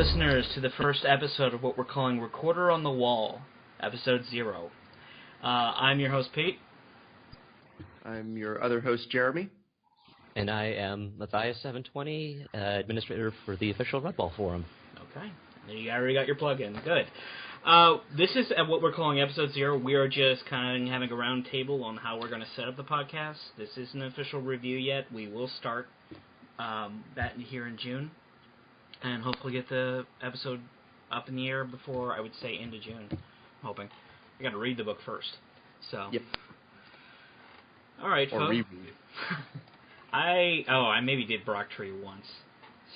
listeners, to the first episode of what we're calling Recorder on the Wall, Episode 0. I'm your host, Pete. I'm your other host, Jeremy. And I am Matthias720, administrator for the official Redwall Forum. Okay. You already got your plug-in. Good. This is what we're calling Episode 0. We are just kind of having a round table on how we're going to set up the podcast. This isn't an official review yet. We will start that here in June. And hopefully get the episode up in the air before, I would say, end of June. I'm hoping. I got to read the book first. So. Yep. All right, or folks. reread it. I maybe did Brock Tree once.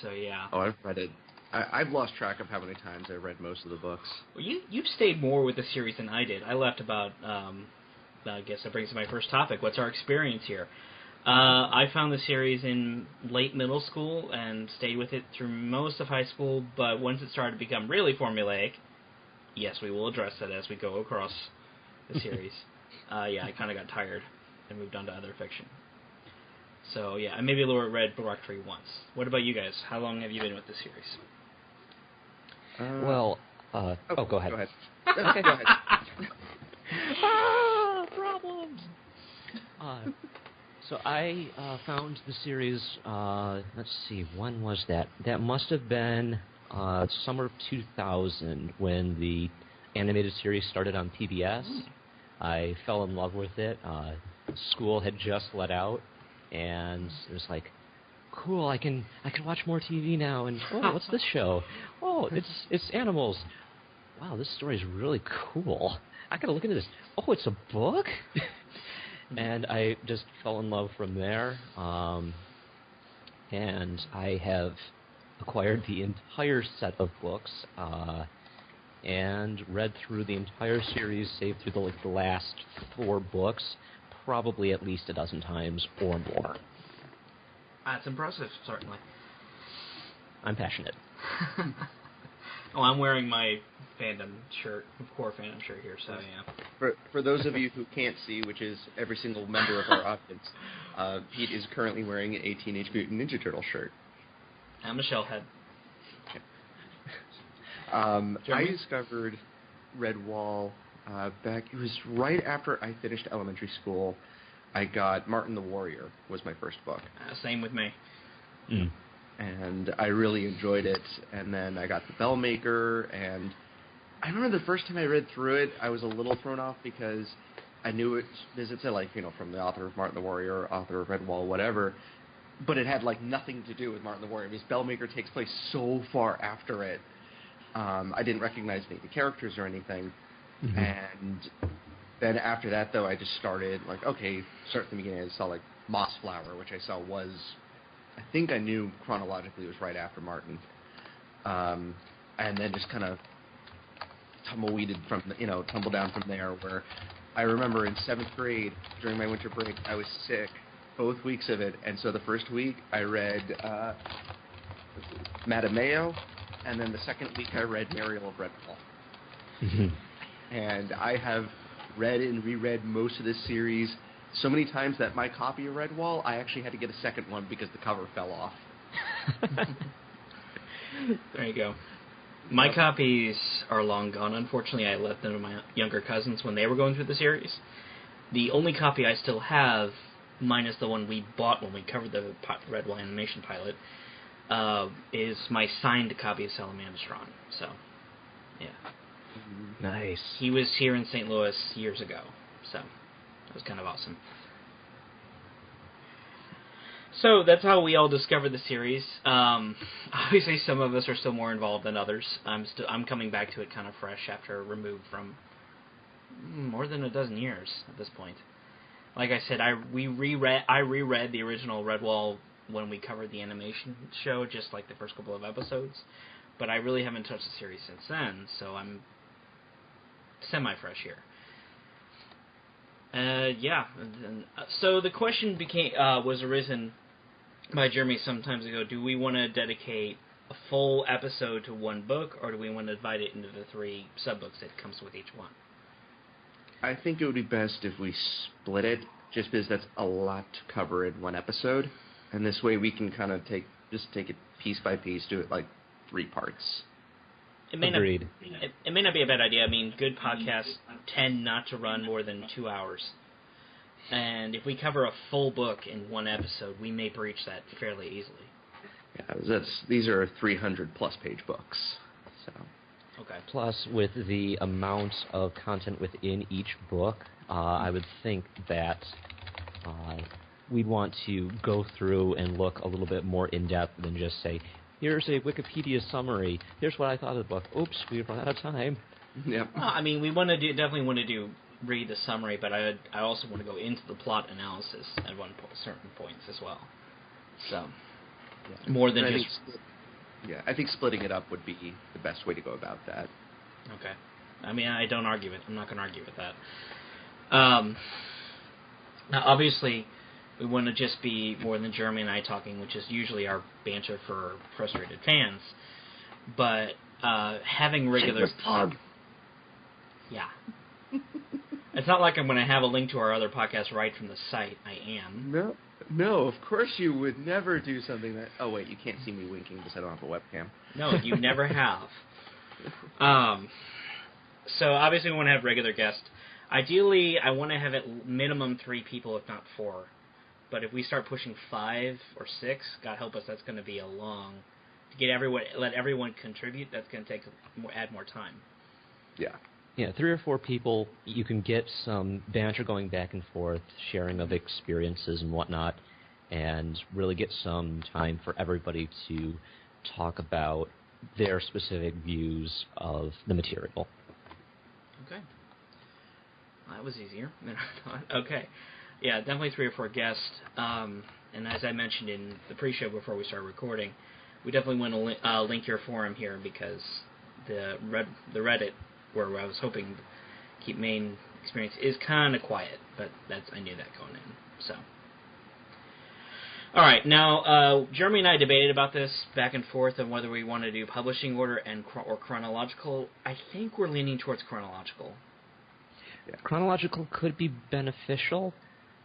So, yeah. Oh, I've read it. I've lost track of how many times I read most of the books. Well, you've stayed more with the series than I did. I left about, I guess that brings to my first topic. What's our experience here? I found the series in late middle school and stayed with it through most of high school, but once it started to become really formulaic, yes, we will address that as we go across the series. I kind of got tired and moved on to other fiction. So, yeah, I maybe read Brock Tree once. What about you guys? How long have you been with the series? Go ahead. Go ahead. Okay, go ahead. Problems! So I found the series, let's see, when was that? That must have been summer of 2000 when the animated series started on PBS. I fell in love with it. School had just let out, and it was like, cool, I can watch more TV now, and oh, what's this show? Oh, it's animals. Wow, this story is really cool. I gotta look into this. Oh, it's a book? And I just fell in love from there, and I have acquired the entire set of books, and read through the entire series, save through the last 4 books, probably at least a dozen times or more. That's impressive, certainly. I'm passionate. Oh, I'm wearing my fandom shirt, core fandom shirt here, so yeah. For those of you who can't see, which is every single member of our audience, Pete is currently wearing a Teenage Mutant Ninja Turtle shirt. I'm a shellhead. I discovered Redwall back. It was right after I finished elementary school. I got Martin the Warrior was my first book. Same with me. And I really enjoyed it. And then I got the Bellmaker, and I remember the first time I read through it, I was a little thrown off because I knew it said, from the author of Martin the Warrior, author of Redwall, whatever, but it had, nothing to do with Martin the Warrior, because Bellmaker takes place so far after it. I didn't recognize any of the characters or anything. Mm-hmm. And then after that, though, I just started, start at the beginning. I saw, Mossflower, which I saw was, I think I knew chronologically it was right after Martin. And then just kind of tumbled down from there, where I remember in 7th grade, during my winter break, I was sick both weeks of it, and so the first week I read Madame Mayo, and then the second week I read Mariel of Redwall. Mm-hmm. And I have read and reread most of this series so many times that my copy of Redwall, I actually had to get a second one because the cover fell off. There you go. My copies are long gone. Unfortunately, I left them to my younger cousins when they were going through the series. The only copy I still have, minus the one we bought when we covered the Redwall animation pilot, is my signed copy of Salamandastron. So, yeah. Nice. He was here in St. Louis years ago, so that was kind of awesome. So that's how we all discovered the series. Obviously, some of us are still more involved than others. I'm coming back to it kind of fresh after removed from more than a dozen years at this point. Like I said, I reread the original Redwall when we covered the animation show, just like the first couple of episodes. But I really haven't touched the series since then, so I'm semi-fresh here. So the question was arisen by Jeremy some time ago. Do we want to dedicate a full episode to one book, or do we want to divide it into the 3 sub-books that comes with each one? I think it would be best if we split it, just because that's a lot to cover in one episode. And this way we can kind of take it piece by piece, do it 3 parts. It may Agreed. it may not be a bad idea. I mean, good podcasts tend not to run more than 2 hours. And if we cover a full book in one episode, we may breach that fairly easily. Yeah, these are 300-plus page books. So. Okay. Plus, with the amount of content within each book, I would think that we'd want to go through and look a little bit more in-depth than just say, here's a Wikipedia summary, here's what I thought of the book. Oops, we've run out of time. Yep. Well, I mean, we definitely want to read the summary, but I also want to go into the plot analysis at certain points as well. So, yeah. more than I just... I think splitting it up would be the best way to go about that. Okay. I mean, I don't argue it. I'm not going to argue with that. Now, obviously, we want to just be more than Jeremy and I talking, which is usually our banter for frustrated fans. But having regular... Yeah. It's not like I'm going to have a link to our other podcast right from the site. I am. No, of course you would never do something that... Oh, wait, you can't see me winking because I don't have a webcam. No, you never have. So, obviously, we want to have regular guests. Ideally, I want to have at minimum 3 people, if not 4. But if we start pushing 5 or 6, God help us, that's going to be a long... To let everyone contribute, that's going to add more time. Yeah. Yeah, 3 or 4 people, you can get some banter going back and forth, sharing of experiences and whatnot, and really get some time for everybody to talk about their specific views of the material. Okay. Well, that was easier than I thought. Okay. Yeah, definitely 3 or 4 guests. And as I mentioned in the pre-show before we started recording, we definitely want to link your forum here because the Reddit, where I was hoping to keep main experience, is kind of quiet, but I knew that going in. So, all right. Now, Jeremy and I debated about this back and forth on whether we want to do publishing order or chronological. I think we're leaning towards chronological. Yeah. Chronological could be beneficial,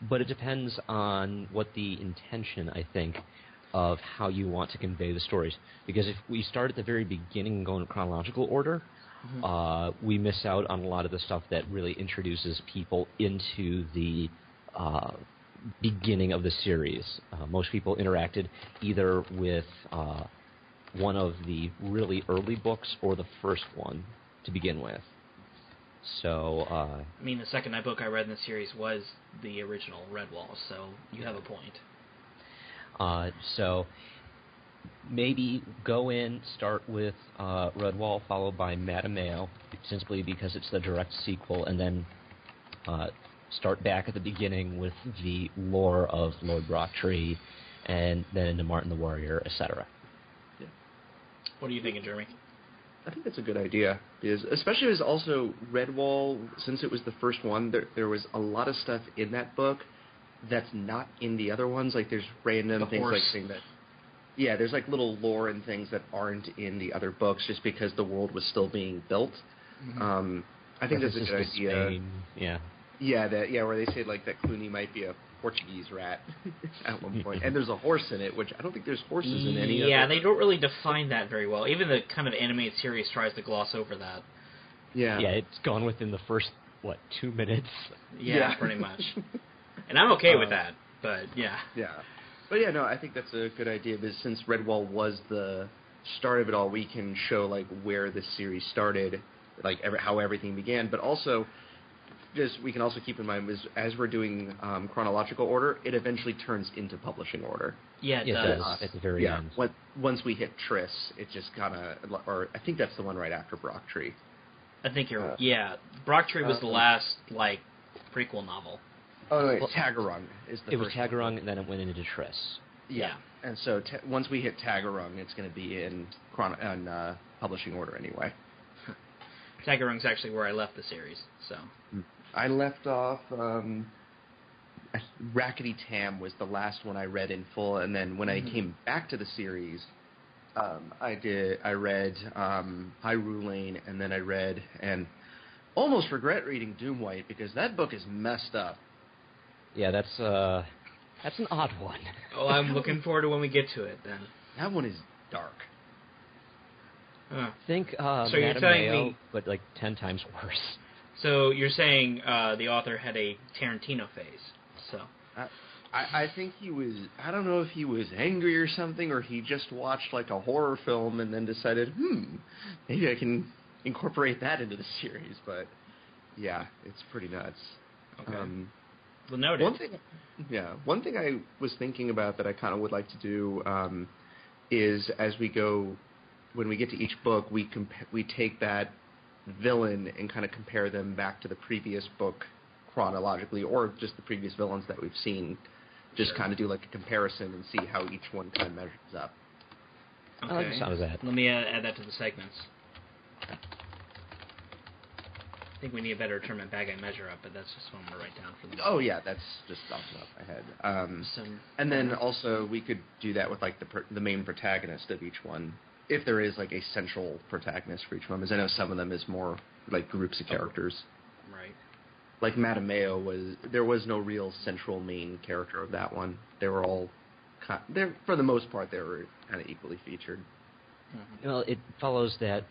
but it depends on what the intention, I think, of how you want to convey the stories. Because if we start at the very beginning and go in chronological order, we miss out on a lot of the stuff that really introduces people into the beginning of the series. Most people interacted either with one of the really early books or the first one to begin with. So, I mean, the second book I read in the series was the original Redwall, so you have a point. So maybe go in, start with Redwall, followed by Madameo, simply because it's the direct sequel, and then start back at the beginning with the lore of Lord Brocktree, and then into Martin the Warrior, etc. Yeah. What are you thinking, Jeremy? I think that's a good idea, because especially as also Redwall, since it was the first one, there was a lot of stuff in that book that's not in the other ones. Like there's random things like saying that. Yeah, there's like little lore and things that aren't in the other books just because the world was still being built. Mm-hmm. I think that's a good idea. Spain. Yeah. Yeah, where they say like that Clooney might be a Portuguese rat at one point, and there's a horse in it, which I don't think there's horses in any of it. Yeah, they don't really define that very well. Even the kind of animated series tries to gloss over that. Yeah. Yeah, it's gone within the first 2 minutes. Yeah, pretty much. And I'm okay with that, but yeah. Yeah. But yeah, no, I think that's a good idea, because since Redwall was the start of it all, we can show like where this series started, like how everything began, but also we can also keep in mind as we're doing chronological order, it eventually turns into publishing order. Yeah, it does. At the very end. Once we hit Triss, it just kind of, or I think that's the one right after Brocktree. I think you're Brocktree was the last like prequel novel. Oh no, wait, Tagarung is the first. It was Tagarung, and then it went into Triss. Yeah. And so once we hit Tagarung, it's going to be in publishing order anyway. Tagarung's actually where I left the series, so. I left off, Rackety Tam was the last one I read in full, and then when I came back to the series, I read Hyrule Lane, and then I read, and almost regret reading Doomwhite, because that book is messed up. Yeah, that's an odd one. Oh, I'm looking forward to when we get to it, then. That one is dark. Think So you're Madame telling Mayo, me... but like 10 times worse. So you're saying the author had a Tarantino phase. So I think he was, I don't know if he was angry or something, or he just watched like a horror film and then decided, maybe I can incorporate that into the series. But yeah, it's pretty nuts. Okay. Well, noted. One thing I was thinking about that I kind of would like to do is as we go, when we get to each book, we take that villain and kind of compare them back to the previous book chronologically, or just the previous villains that we've seen. Just kind of do like a comparison and see how each one kind of measures up. Okay. I like the sound of that. Let me add that to the segments. I think we need a better term than bad guy measure up, but that's just one to write down for them. Oh yeah, that's just off the top of my head. And then also we could do that with like the main protagonist of each one, if there is like a central protagonist for each one. Because I know some of them is more like groups of characters. Right. Like Madame Mayo there was no real central main character of that one. They were all, for the most part, they were kind of equally featured. Mm-hmm. Well, it follows that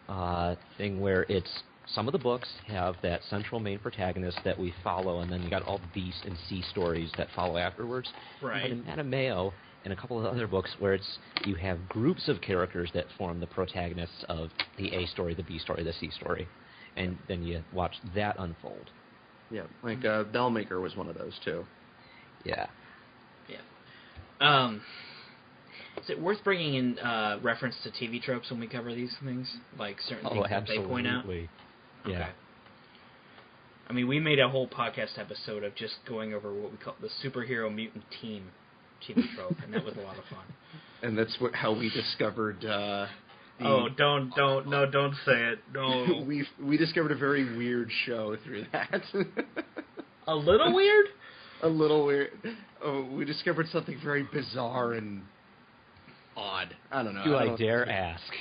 thing where it's some of the books have that central main protagonist that we follow, and then you got all the B and C stories that follow afterwards. Right. But in Madame Mayo and a couple of other books where you have groups of characters that form the protagonists of the A story, the B story, the C story, and then you watch that unfold. Yeah, like Bellmaker was one of those too. Yeah. Yeah. Is it worth bringing in reference to TV tropes when we cover these things? Like certain things that they point out? Yeah. Okay. I mean, we made a whole podcast episode of just going over what we call the superhero mutant team TV trope, and that was a lot of fun. And that's how we discovered... don't say it. No. we discovered a very weird show through that. A little weird? A little weird. Oh, we discovered something very bizarre and odd. I don't know. Do I dare ask?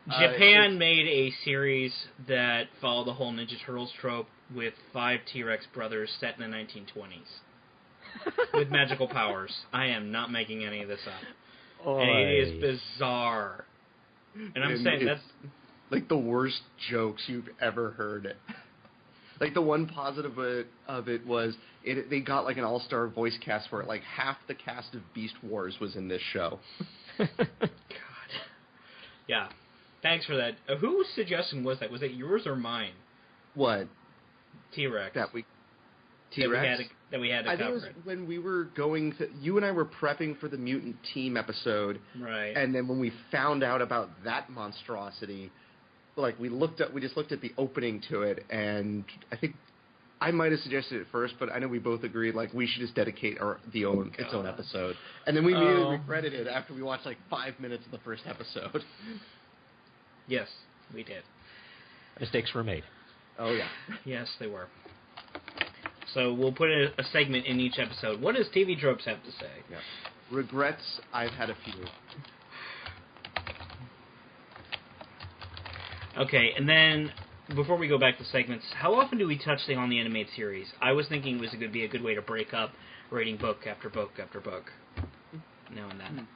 Japan made a series that followed the whole Ninja Turtles trope with 5 T-Rex brothers set in the 1920s. With magical powers. I am not making any of this up. Oy. And it is bizarre. And I'm saying that's... like the worst jokes you've ever heard. Like the one positive of it was they got like an all-star voice cast for it. Like half the cast of Beast Wars was in this show. God. Yeah. Thanks for that. Whose suggestion was that? Was it yours or mine? What? T-Rex. T-Rex? That we had to I cover. think it was when we were you and I were prepping for the Mutant Team episode. Right. And then when we found out about that monstrosity, like we just looked at the opening to it, and I think I might have suggested it first, but I know we both agreed like we should just dedicate its own episode. And then we immediately regretted it after we watched like 5 minutes of the first episode. Yes, we did. Mistakes were made. Oh yeah. Yes, they were. So we'll put a segment in each episode. What does TV tropes have to say? Yeah. Regrets, I've had a few. Okay, and then before we go back to segments, how often do we touch on the animated series? I was thinking it would be a good way to break up rating book after book after book. Now and then.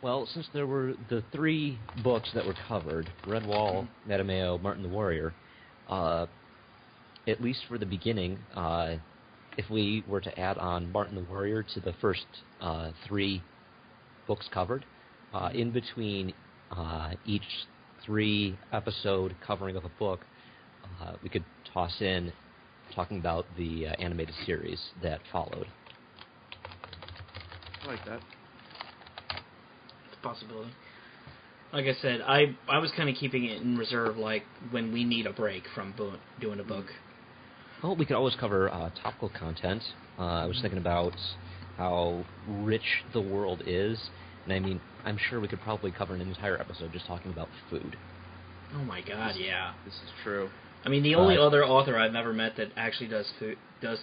Well, since there were the 3 books that were covered, Redwall, Madame Mayo, Martin the Warrior, at least for the beginning, if we were to add on Martin the Warrior to the first 3 books covered, in between each 3-episode covering of a book, we could toss in talking about the animated series that followed. I like that. It's a possibility. Like I said, I was kind of keeping it in reserve, like when we need a break from doing a book. Well, we could always cover topical content. I was thinking about how rich the world is, and I mean, I'm sure we could probably cover an entire episode just talking about food. Oh my God, yeah. This is true. I mean, the only other author I've ever met that actually does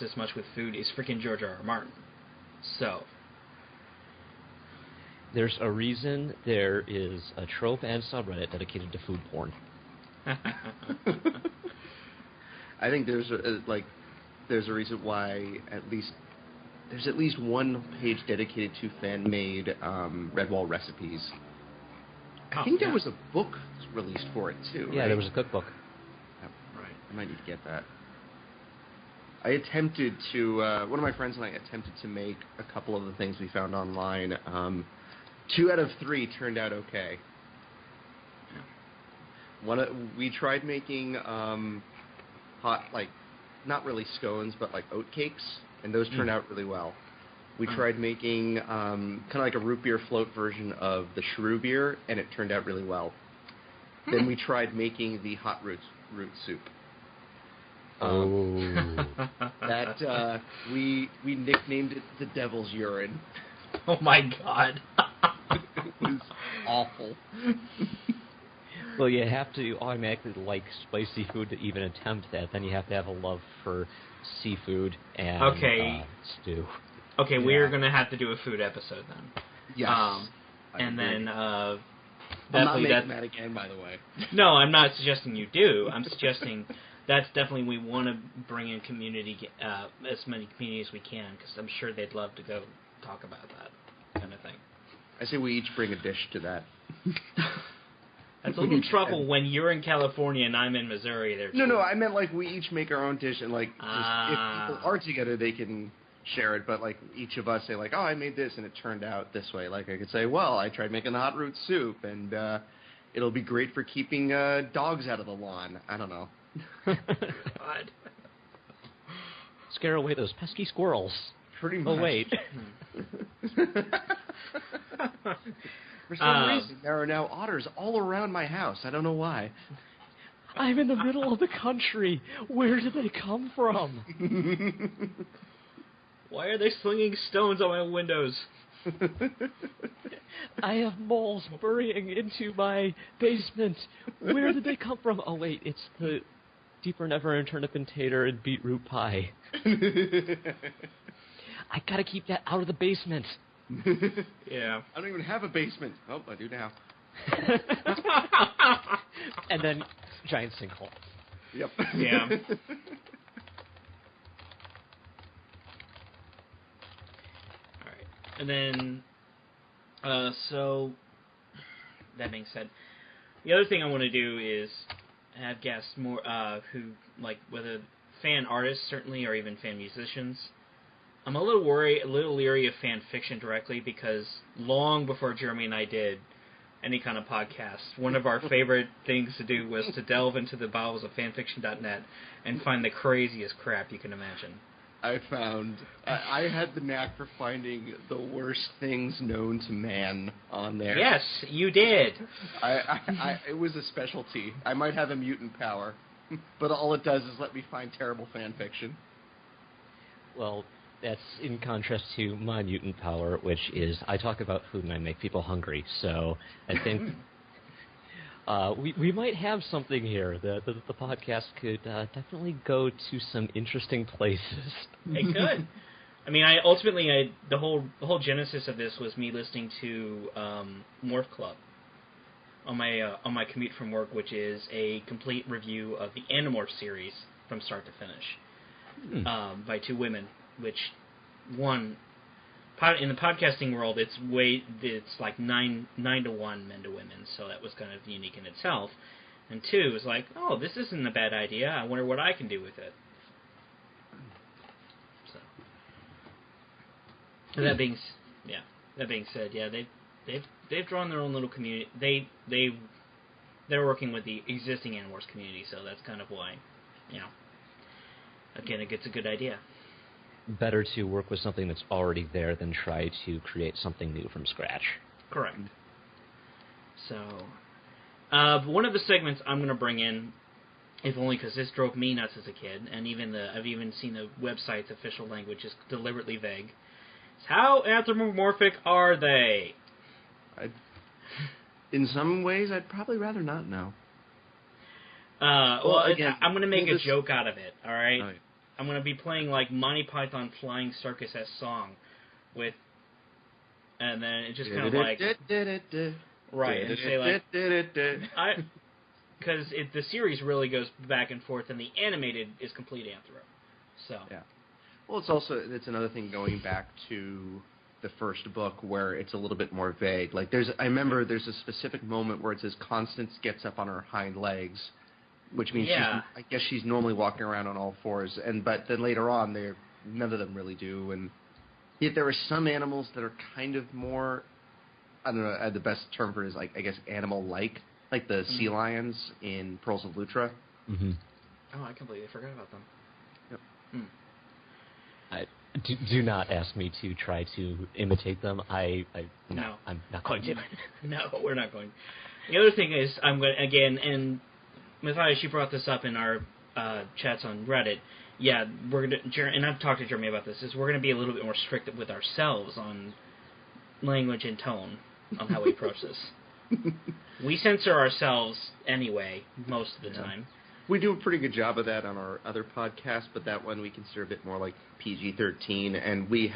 this much with food is freaking George R. R. Martin. So... There's a reason there is a trope and subreddit dedicated to food porn. I think there's a reason why there's at least one page dedicated to fan-made Redwall recipes. I think there was a book released for it, too, Yeah, right? there was a cookbook. Right. I might need to get that. I attempted to, one of my friends and I attempted to make a couple of the things we found online. 2 out of 3 turned out okay. We tried making hot, like, not really scones, but like oat cakes, and those turned out really well. We tried making kind of like a root beer float version of the shrew beer, and it turned out really well. Then we tried making the hot root soup. That we nicknamed it the Devil's Urine. Oh my God. It was awful. Well, you have to automatically like spicy food to even attempt that. Then you have to have a love for seafood and stew. Okay, we're going to have to do a food episode then. Yes. And then I'm not making that again, by the way. No, I'm not suggesting you do. I'm suggesting that's definitely, we want to bring in community, as many communities as we can, because I'm sure they'd love to go talk about that kind of thing. I say we each bring a dish to that. That's a little trouble when you're in California and I'm in Missouri. No, I meant like we each make our own dish, and like just, if people are together, they can share it. But like each of us say like, oh, I made this and it turned out this way. Like I could say, well, I tried making the hot root soup, and it'll be great for keeping dogs out of the lawn. I don't know. God. Scare away those pesky squirrels. Pretty much. Oh wait. For some reason, there are now otters all around my house. I don't know why. I'm in the middle of the country. Where did they come from? Why are they slinging stones on my windows? I have moles burying into my basement. Where did they come from? Oh wait, it's the deeper never and turnip and tater and beetroot pie. I gotta keep that out of the basement. Yeah. I don't even have a basement. Oh, I do now. And then giant sinkhole. Yep. Yeah. Alright. And then, so, that being said, the other thing I want to do is have guests more, who, like, whether fan artists, certainly, or even fan musicians. I'm a little leery of fan fiction directly, because long before Jeremy and I did any kind of podcast, one of our favorite things to do was to delve into the bowels of fanfiction.net and find the craziest crap you can imagine. I had the knack for finding the worst things known to man on there. Yes, you did. It was a specialty. I might have a mutant power, but all it does is let me find terrible fan fiction. Well, that's in contrast to my mutant power, which is I talk about food and I make people hungry. So I think we might have something here. The podcast could definitely go to some interesting places. It could. I mean, the whole genesis of this was me listening to Morph Club on my commute from work, which is a complete review of the Animorph series from start to finish by 2 women. Which, one, in the podcasting world, it's like 9 to 1 men to women, so that was kind of unique in itself. And 2 is like, oh, this isn't a bad idea. I wonder what I can do with it. So, that being said, yeah, they've drawn their own little community. They're working with the existing Animorphs community, so that's kind of why, again, it gets a good idea. Better to work with something that's already there than try to create something new from scratch. Correct. So, one of the segments I'm going to bring in, if only because this drove me nuts as a kid, and I've even seen the website's official language is deliberately vague. Is how anthropomorphic are they? In some ways, I'd probably rather not know. Well, again, I'm going to make a joke out of it, all right? Oh, yeah. I'm going to be playing, like, Monty Python Flying Circus-esque song and then it's just kind of like... Right, and say, like... Because the series really goes back and forth, and the animated is complete anthro. So... Yeah. Well, it's another thing going back to the first book where it's a little bit more vague. Like I remember there's a specific moment where it says Constance gets up on her hind legs, which means I guess she's normally walking around on all fours. But then later on, none of them really do. And yet there are some animals that are kind of more, I don't know, the best term for it is like, I guess, animal-like, like the sea lions in Pearls of Lutra. Mm-hmm. Oh, I completely forgot about them. Yep. Do not ask me to try to imitate them. No. I'm not going to. No, we're not going. The other thing is, I'm going to, again, and Matthias, you brought this up in our chats on Reddit. Yeah, we're going to, and I've talked to Jeremy about this, is we're going to be a little bit more strict with ourselves on language and tone on how we approach this. We censor ourselves anyway, most of the time. We do a pretty good job of that on our other podcast, but that one we consider a bit more like PG-13, and we've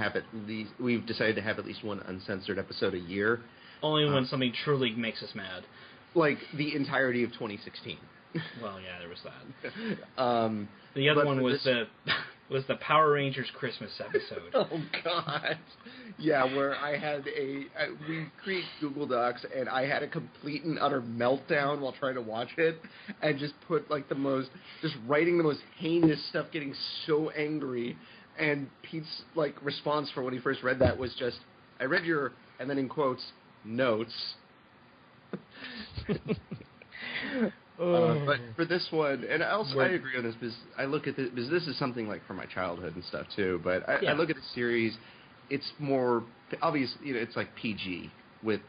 decided to have at least one uncensored episode a year. Only when something truly makes us mad. Like the entirety of 2016. Well, yeah, there was that. The other one was the Power Rangers Christmas episode. Oh God! Yeah, where I had we create Google Docs, and I had a complete and utter meltdown while trying to watch it, and just put just writing the most heinous stuff, getting so angry. And Pete's response for when he first read that was just, "I read your," and then in quotes, "notes." But for this one, and also I agree on this because I look at this, because this is something from my childhood and stuff too. But I look at the series, it's more obvious. It's like PG with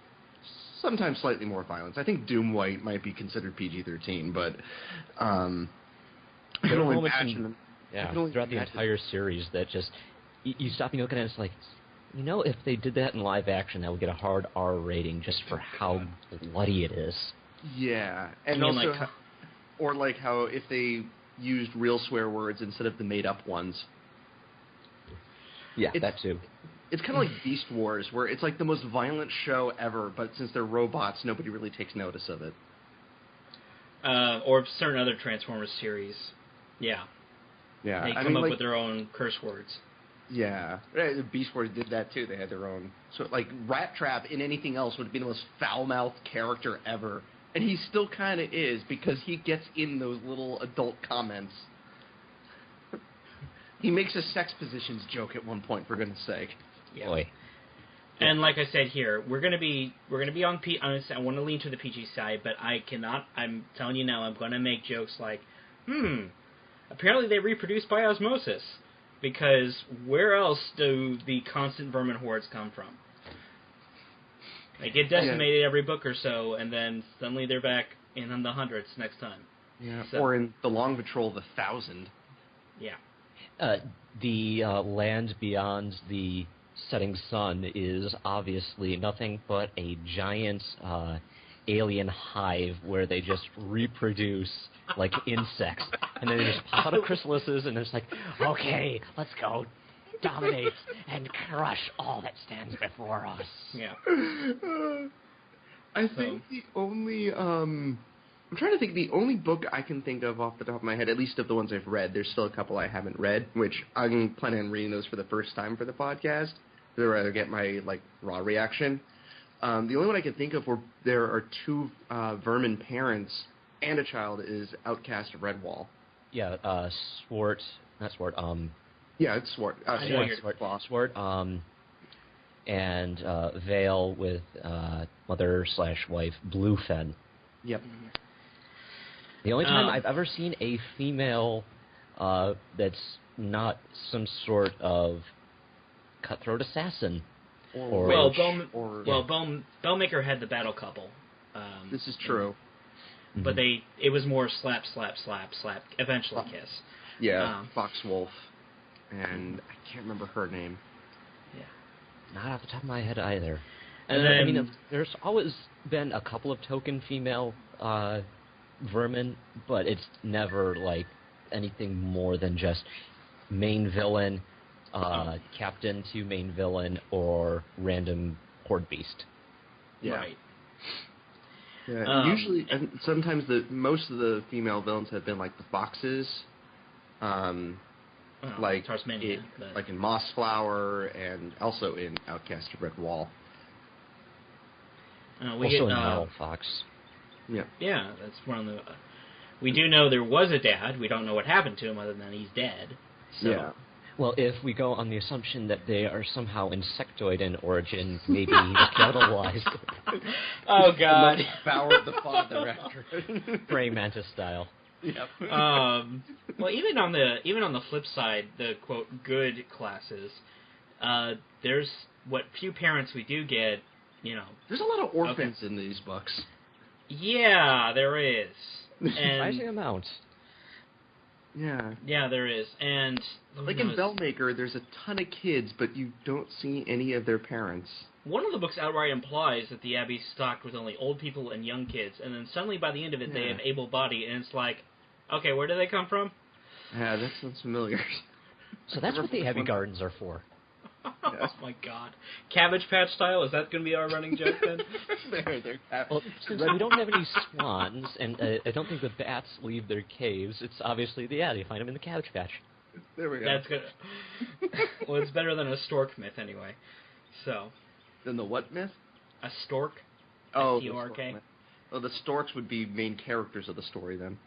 sometimes slightly more violence. I think Doom White might be considered PG-13, but I can only imagine. Throughout the entire series, that just you stop and you look at it, and it's like, if they did that in live action, that would get a hard R rating just for how bloody it is. Yeah, and also, how if they used real swear words instead of the made-up ones. Yeah, that too. It's kind of like Beast Wars, where it's like the most violent show ever, but since they're robots, nobody really takes notice of it. Or certain other Transformers series. Yeah. Yeah. They come up with their own curse words. Yeah. Beast Wars did that too. They had their own. So, Rat Trap in anything else would be the most foul-mouthed character ever. And he still kind of is, because he gets in those little adult comments. He makes a sex positions joke at one point, for goodness sake. Yeah. Boy. And like I said here, we're gonna be on P. I want to lean to the PG side, but I cannot. I'm telling you now, I'm going to make jokes like, apparently they reproduce by osmosis, because where else do the constant vermin hordes come from? They get decimated every book or so, and then suddenly they're back in the hundreds next time. Yeah, or in the Long Patrol, the 1,000. Yeah. The land beyond the setting sun is obviously nothing but a giant alien hive where they just reproduce like insects, and then they just pop out of chrysalises, and it's like, okay, let's go dominate and crush all that stands before us. Yeah. I think the only I'm trying to think, the only book I can think of off the top of my head, at least of the ones I've read, there's still a couple I haven't read, which I'm planning on reading those for the first time for the podcast, to rather get my raw reaction. The only one I can think of where there are two vermin parents and a child is Outcast of Redwall. Yeah, Swart, not Swart, yeah, it's Swart. Swart, and Vale with mother/wife Bluefen. Yep. The only time I've ever seen a female that's not some sort of cutthroat assassin. Bellmaker had the battle couple. This is true. But it was more slap, slap, slap, slap, eventually kiss. Yeah, Foxwolf. And I can't remember her name. Yeah. Not off the top of my head either. And then, I mean, there's always been a couple of token female vermin, but it's never like anything more than just main villain, captain to main villain, or random horde beast. Yeah. Right. Yeah. Usually, and sometimes most of the female villains have been like the foxes. like Tasmania, like in Mossflower and also in Outcast of Red Wall. We also get in Metal Fox. Yeah. Yeah, that's one of the. We do know there was a dad. We don't know what happened to him other than he's dead. So. Yeah. Well, if we go on the assumption that they are somehow insectoid in origin, maybe he was catalyzed. Oh God! Power of the Father after Praying mantis style. Yep. Well, even on the flip side, the quote good classes, there's what few parents we do get. There's a lot of orphans in these books. Yeah, there is. And Surprising amount. Yeah. Yeah, there is. And like in Bellmaker, there's a ton of kids, but you don't see any of their parents. One of the books outright implies that the Abbey's stocked with only old people and young kids, and then suddenly by the end of it, they have able-bodied, and it's like, okay, where do they come from? Yeah, that sounds familiar. So that's what the Abbey Gardens are for. Oh my God. Cabbage Patch style? Is that going to be our running joke then? Well, since we don't have any swans, and I don't think the bats leave their caves, it's obviously you find them in the Cabbage Patch. There we go. That's good. Well, it's better than a stork myth anyway. So. Then the what myth? A stork. Oh, S-T-O-R-K. Well, the storks would be main characters of the story then.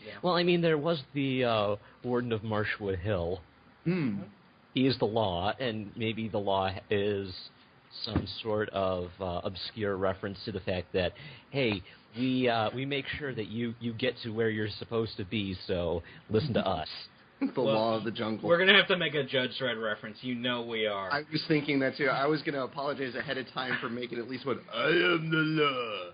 Yeah. Well, I mean, there was the Warden of Marshwood Hill. He is the law, and maybe the law is some sort of obscure reference to the fact that, hey, we make sure that you get to where you're supposed to be, so listen to us. The law of the jungle. We're going to have to make a Judge Dredd reference. You know we are. I was thinking that too. I was going to apologize ahead of time for making at least one, I am the law.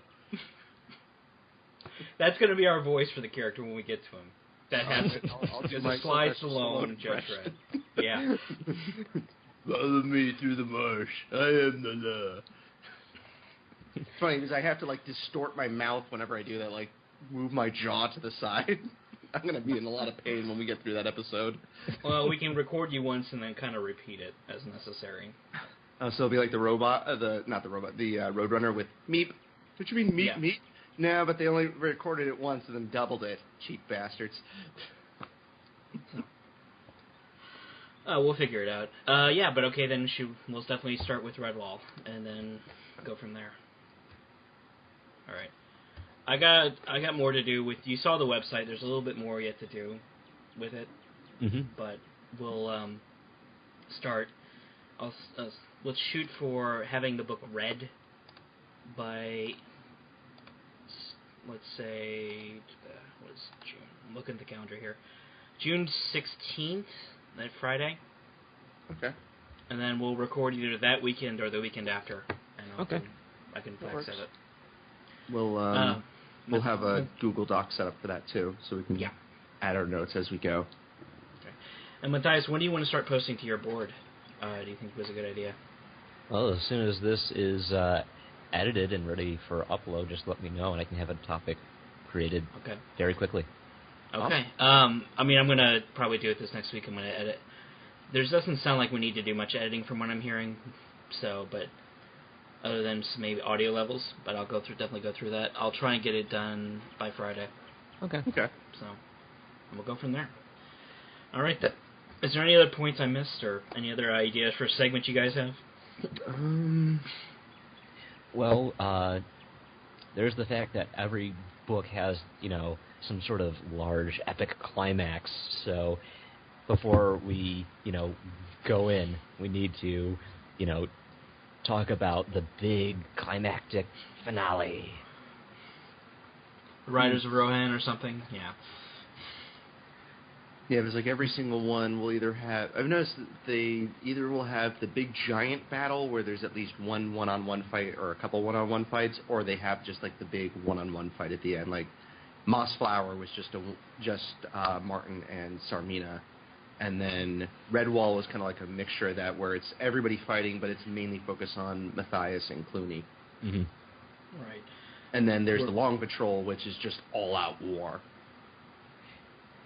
That's going to be our voice for the character when we get to him. That has I'll do just my a Sly Stallone Stallone Judge impression. Dredd. Yeah. Follow me through the marsh. I am the law. It's funny because I have to like distort my mouth whenever I do that, like move my jaw to the side. I'm going to be in a lot of pain when we get through that episode. Well, we can record you once and then kind of repeat it as necessary. So it'll be like the robot, the Roadrunner with meep. Don't you mean meep, Yeah. meep? No, but they only recorded it once and then doubled it. Cheap bastards. We'll figure it out. Yeah, but okay, then we'll definitely start with Redwall and then go from there. All right. I got more to do with. You saw the website. There's a little bit more yet to do with it, but we'll start. Let's shoot for having the book read by. Let's say what is June? I'm looking at the calendar here. June 16th, that Friday. Okay. And then we'll record either that weekend or the weekend after. And I can fax it. We'll have a Google Doc set up for that too, so we can add our notes as we go. Okay. And Matthias, when do you want to start posting to your board? Do you think was a good idea? Well, as soon as this is edited and ready for upload, just let me know, and I can have a topic created very quickly. Okay. I'm going to probably do it this next week. I'm going to edit. There doesn't sound like we need to do much editing from what I'm hearing, but other than some maybe audio levels, but I'll definitely go through that. I'll try and get it done by Friday. Okay. So, and we'll go from there. All right. Is there any other points I missed, or any other ideas for a segment you guys have? Well, there's the fact that every book has, some sort of large epic climax. So before we, go in, we need to, talk about the big climactic finale. Riders of Rohan or something? Yeah. Yeah, it's like every single one will either have... I've noticed that they either will have the big giant battle where there's at least one one-on-one fight or a couple one-on-one fights, or they have just like the big one-on-one fight at the end. Like Mossflower was just Martin and Sarmina, and then Redwall was kind of like a mixture of that where it's everybody fighting, but it's mainly focused on Matthias and Clooney. Mm-hmm. Right. And then there's the Long Patrol, which is just all-out war.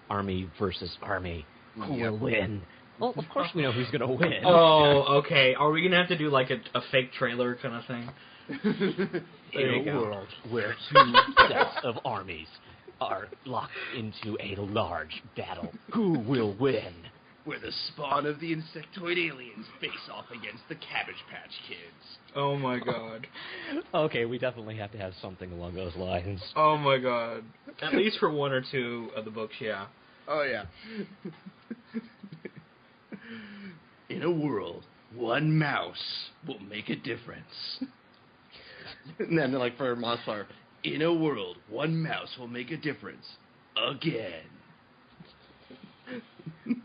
Army versus army. Who will win? Well, of course we know who's going to win. Oh, okay. Are we going to have to do like a fake trailer kind of thing? In a world where two sets of armies are locked into a large battle, who will win? where the spawn of the insectoid aliens face off against the Cabbage Patch Kids. Oh my god. Okay, we definitely have to have something along those lines. Oh my god. At least for one or two of the books, yeah. Oh, yeah. In a world, one mouse will make a difference. And then, like, for Monster, in a world, one mouse will make a difference. Again.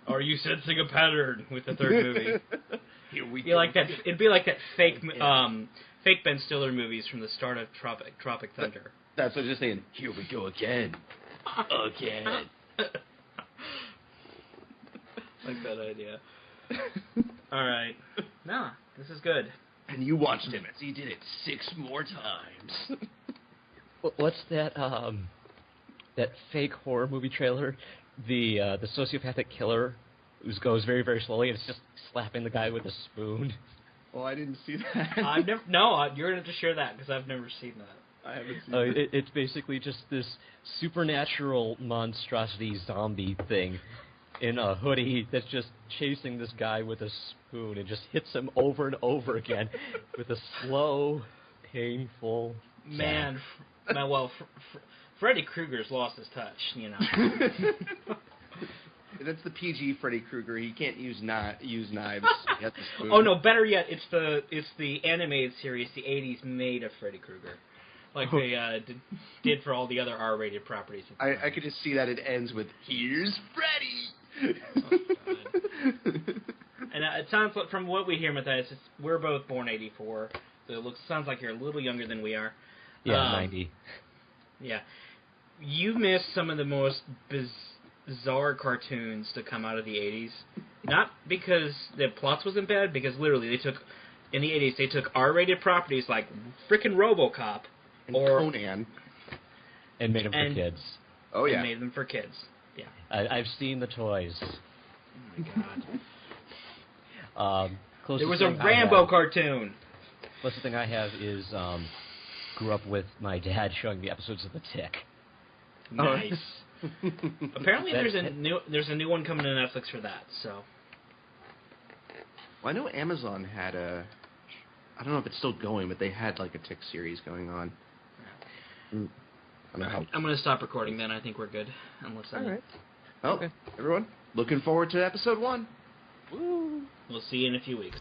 Are you sensing a pattern with the third movie? Here we It'd be go. like that. It'd be like that fake Ben Stiller movies from the start of Tropic Thunder. That's what I'm just saying. Here we go again. Again. Like that idea. All right. Nah, this is good. And you watched him as he did it 6 more times. What's that that fake horror movie trailer? The sociopathic killer who goes very, very slowly and it's just slapping the guy with a spoon. Well, I didn't see that. I've never. No, you're gonna have to share that because I've never seen that. I haven't seen that. It's basically just this supernatural monstrosity zombie thing in a hoodie that's just chasing this guy with a spoon and just hits him over and over again with a slow, painful Man, well, Freddy Krueger's lost his touch, you know. That's the PG Freddy Krueger. He can't use knives. He has the spoon. Oh no, better yet, it's the animated series the '80s made of Freddy Krueger, like they did for all the other R-rated properties. I could just see that it ends with "Here's Freddy." Oh, and it sounds like, from what we hear, Matthias, we're both born '84, so it sounds like you're a little younger than we are. Yeah, 90. Yeah, you missed some of the most bizarre cartoons to come out of the '80s. Not because the plots wasn't bad, because literally in the '80s they took R-rated properties like frickin' RoboCop And or Conan. And made them for kids. Oh, yeah. and made them for kids. Yeah. I've seen the toys. Oh my god. Closest There was a thing I Rambo have- cartoon. Closest thing I have is grew up with my dad showing me episodes of The Tick. Nice. Apparently, there's a new one coming to Netflix for that. So. Well, I know Amazon had I don't know if it's still going, but they had like a Tick series going on. I don't know how. I'm going to stop recording then. I think we're good. Unless All right. Well, everyone, looking forward to episode 1. Woo! We'll see you in a few weeks.